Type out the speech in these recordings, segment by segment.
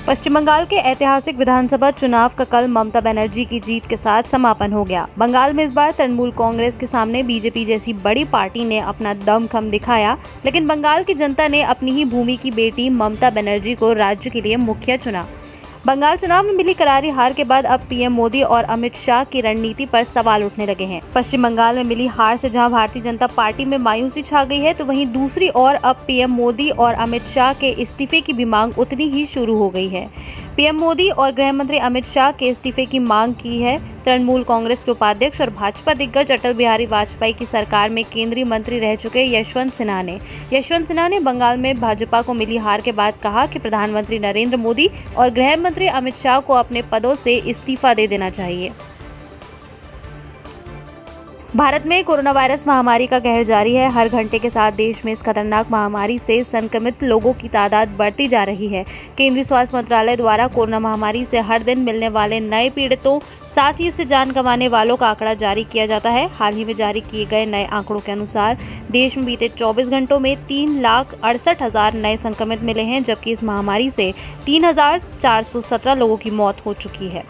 पश्चिम बंगाल के ऐतिहासिक विधानसभा चुनाव का कल ममता बनर्जी की जीत के साथ समापन हो गया। बंगाल में इस बार तृणमूल कांग्रेस के सामने बीजेपी जैसी बड़ी पार्टी ने अपना दमखम दिखाया, लेकिन बंगाल की जनता ने अपनी ही भूमि की बेटी ममता बनर्जी को राज्य के लिए मुखिया चुना। बंगाल चुनाव में मिली करारी हार के बाद अब पीएम मोदी और अमित शाह की रणनीति पर सवाल उठने लगे हैं। पश्चिम बंगाल में मिली हार से जहां भारतीय जनता पार्टी में मायूसी छा गई है, तो वहीं दूसरी ओर अब पीएम मोदी और अमित शाह के इस्तीफे की भी मांग उतनी ही शुरू हो गई है। पीएम मोदी और गृह मंत्री अमित शाह के इस्तीफे की मांग की है तृणमूल कांग्रेस के उपाध्यक्ष और भाजपा दिग्गज अटल बिहारी वाजपेयी की सरकार में केंद्रीय मंत्री रह चुके यशवंत सिन्हा ने बंगाल में भाजपा को मिली हार के बाद कहा कि प्रधानमंत्री नरेंद्र मोदी और गृह मंत्री अमित शाह को अपने पदों से इस्तीफा दे देना चाहिए। भारत में कोरोना वायरस महामारी का कहर जारी है। हर घंटे के साथ देश में इस खतरनाक महामारी से संक्रमित लोगों की तादाद बढ़ती जा रही है। केंद्रीय स्वास्थ्य मंत्रालय द्वारा कोरोना महामारी से हर दिन मिलने वाले नए पीड़ितों, साथ ही इससे जान गंवाने वालों का आंकड़ा जारी किया जाता है। हाल ही में जारी किए गए नए आंकड़ों के अनुसार देश में बीते 24 घंटों में 3,68,000 नए संक्रमित मिले हैं, जबकि इस महामारी से 3,417 लोगों की मौत हो चुकी है।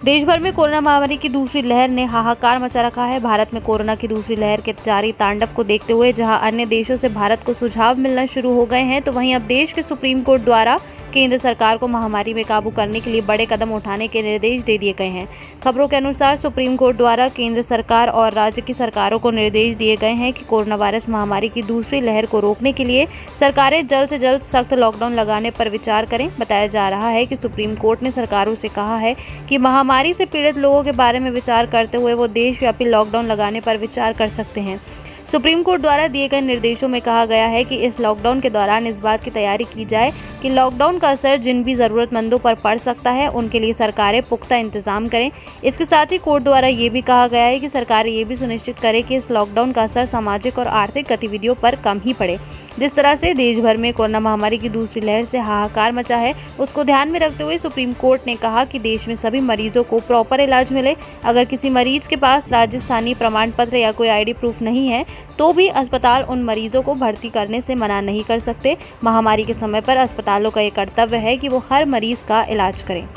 देश भर में कोरोना महामारी की दूसरी लहर ने हाहाकार मचा रखा है। भारत में कोरोना की दूसरी लहर के जारी तांडव को देखते हुए जहां अन्य देशों से भारत को सुझाव मिलना शुरू हो गए हैं, तो वहीं अब देश के सुप्रीम कोर्ट द्वारा केंद्र सरकार को महामारी में काबू करने के लिए बड़े कदम उठाने के निर्देश दे दिए गए हैं। खबरों के अनुसार सुप्रीम कोर्ट द्वारा केंद्र सरकार और राज्य की सरकारों को निर्देश दिए गए हैं कि कोरोना वायरस महामारी की दूसरी लहर को रोकने के लिए सरकारें जल्द से जल्द सख्त लॉकडाउन लगाने पर विचार करें। बताया जा रहा है कि सुप्रीम कोर्ट ने सरकारों से कहा है कि महामारी से पीड़ित लोगों के बारे में विचार करते हुए वो देशव्यापी लॉकडाउन लगाने पर विचार कर सकते हैं। सुप्रीम कोर्ट द्वारा दिए गए निर्देशों में कहा गया है कि इस लॉकडाउन के दौरान इस बात की तैयारी की जाए कि लॉकडाउन का असर जिन भी ज़रूरतमंदों पर पड़ सकता है, उनके लिए सरकारें पुख्ता इंतजाम करें। इसके साथ ही कोर्ट द्वारा ये भी कहा गया है कि सरकारें ये भी सुनिश्चित करें कि इस लॉकडाउन का असर सामाजिक और आर्थिक गतिविधियों पर कम ही पड़े। जिस तरह से देश भर में कोरोना महामारी की दूसरी लहर से हाहाकार मचा है, उसको ध्यान में रखते हुए सुप्रीम कोर्ट ने कहा कि देश में सभी मरीजों को प्रॉपर इलाज मिले। अगर किसी मरीज के पास राजस्थानी प्रमाण पत्र या कोई आईडी प्रूफ नहीं है, तो भी अस्पताल उन मरीजों को भर्ती करने से मना नहीं कर सकते। महामारी के समय पर अस्पतालों का ये कर्तव्य है कि वो हर मरीज का इलाज करें।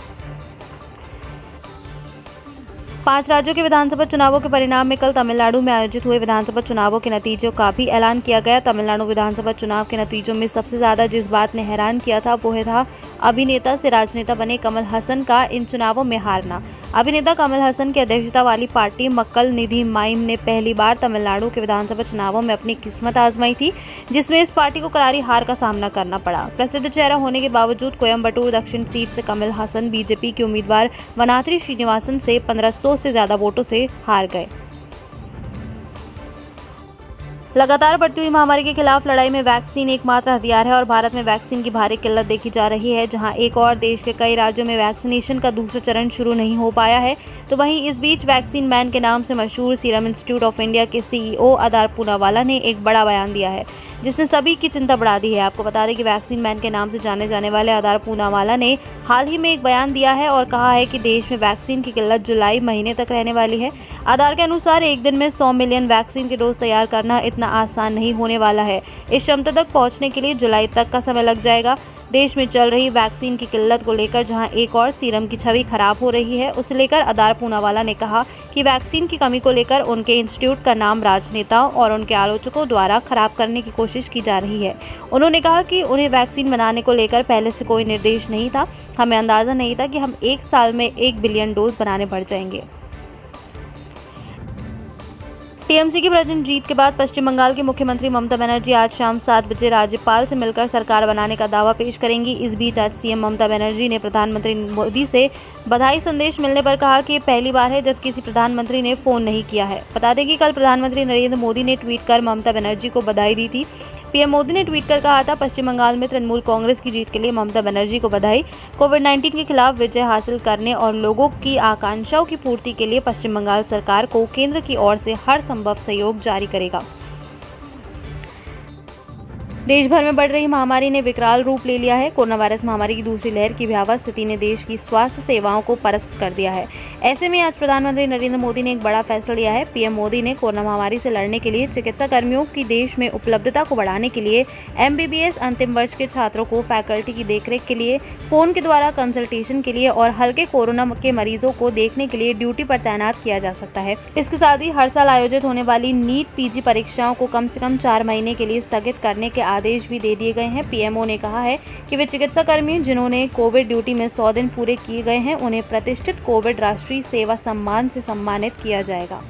5 राज्यों के विधानसभा चुनावों के परिणाम में कल तमिलनाडु में आयोजित हुए विधानसभा चुनावों के नतीजों का भी ऐलान किया गया। तमिलनाडु विधानसभा चुनाव के नतीजों में सबसे ज्यादा जिस बात ने हैरान किया था, वो था अभिनेता से राजनेता बने कमल हसन का इन चुनावों में हारना। अभिनेता कमल हसन की अध्यक्षता वाली पार्टी मक्कल निधि माइम ने पहली बार तमिलनाडु के विधानसभा चुनावों में अपनी किस्मत आजमाई थी, जिसमें इस पार्टी को करारी हार का सामना करना पड़ा। प्रसिद्ध चेहरा होने के बावजूद कोयम्बटूर दक्षिण सीट से कमल हसन बीजेपी के उम्मीदवार वनाथ्री श्रीनिवासन से 1500 से ज्यादा वोटों से हार गए। लगातार बढ़ती हुई महामारी के खिलाफ लड़ाई में वैक्सीन एकमात्र हथियार है और भारत में वैक्सीन की भारी किल्लत देखी जा रही है। जहां एक और देश के कई राज्यों में वैक्सीनेशन का दूसरा चरण शुरू नहीं हो पाया है, तो वहीं इस बीच वैक्सीन मैन के नाम से मशहूर सीरम इंस्टीट्यूट ऑफ इंडिया के सीईओ आदार पूनावाला ने एक बड़ा बयान दिया है, जिसने सभी की चिंता बढ़ा दी है। आपको बता दें कि वैक्सीन मैन के नाम से जाने जाने वाले आदार पूनावाला ने हाल ही में एक बयान दिया है और कहा है कि देश में वैक्सीन की किल्लत जुलाई महीने तक रहने वाली है। आधार के अनुसार एक दिन में 100 मिलियन वैक्सीन के डोज तैयार करना इतना आसान नहीं होने वाला है। इस क्षमता तक पहुंचने के लिए जुलाई तक का समय लग जाएगा। देश में चल रही वैक्सीन की किल्लत को लेकर जहां एक और सीरम की छवि खराब हो रही है, उसे लेकर आदार पूनावाला ने कहा कि वैक्सीन की कमी को लेकर उनके इंस्टीट्यूट का नाम राजनेताओं और उनके आलोचकों द्वारा खराब करने की कोशिश की जा रही है। उन्होंने कहा कि उन्हें वैक्सीन बनाने को लेकर पहले से कोई निर्देश नहीं था। हमें अंदाजा नहीं था कि हम 1 साल में 1 बिलियन डोज बनाने बढ़ जाएंगे। टीएमसी की प्रचंड जीत के बाद पश्चिम बंगाल की मुख्यमंत्री ममता बनर्जी आज शाम 7 बजे राज्यपाल से मिलकर सरकार बनाने का दावा पेश करेंगी। इस बीच आज सीएम ममता बनर्जी ने प्रधानमंत्री मोदी से बधाई संदेश मिलने पर कहा कि ये पहली बार है जब किसी प्रधानमंत्री ने फोन नहीं किया है। बता दें कि कल प्रधानमंत्री नरेंद्र मोदी ने ट्वीट कर ममता बनर्जी को बधाई दी थी। पीएम मोदी ने ट्वीट कर कहा था, पश्चिम बंगाल में तृणमूल कांग्रेस की जीत के लिए ममता बनर्जी को बधाई। कोविड-19 के खिलाफ विजय हासिल करने और लोगों की आकांक्षाओं की पूर्ति के लिए पश्चिम बंगाल सरकार को केंद्र की ओर से हर संभव सहयोग जारी करेगा। देश भर में बढ़ रही महामारी ने विकराल रूप ले लिया है। कोरोना वायरस महामारी की दूसरी लहर की भयावह स्थिति ने देश की स्वास्थ्य सेवाओं को पस्त कर दिया है। ऐसे में आज प्रधानमंत्री नरेंद्र मोदी ने एक बड़ा फैसला लिया है। पीएम मोदी ने कोरोना महामारी से लड़ने के लिए चिकित्सा कर्मियों की देश में उपलब्धता को बढ़ाने के लिए MBBS अंतिम वर्ष के छात्रों को फैकल्टी की देखरेख के लिए, फोन के द्वारा कंसल्टेशन के लिए और हल्के कोरोना के मरीजों को देखने के लिए ड्यूटी पर तैनात किया जा सकता है। इसके साथ ही हर साल आयोजित होने वाली नीट PG परीक्षाओं को कम से कम 4 महीने के लिए स्थगित करने के आदेश भी दे दिए गए हैं। पीएमओ ने कहा है कि वे चिकित्सा कर्मी जिन्होंने कोविड ड्यूटी में 100 दिन पूरे किए गए हैं, उन्हें प्रतिष्ठित कोविड राष्ट्रीय सेवा सम्मान से सम्मानित किया जाएगा।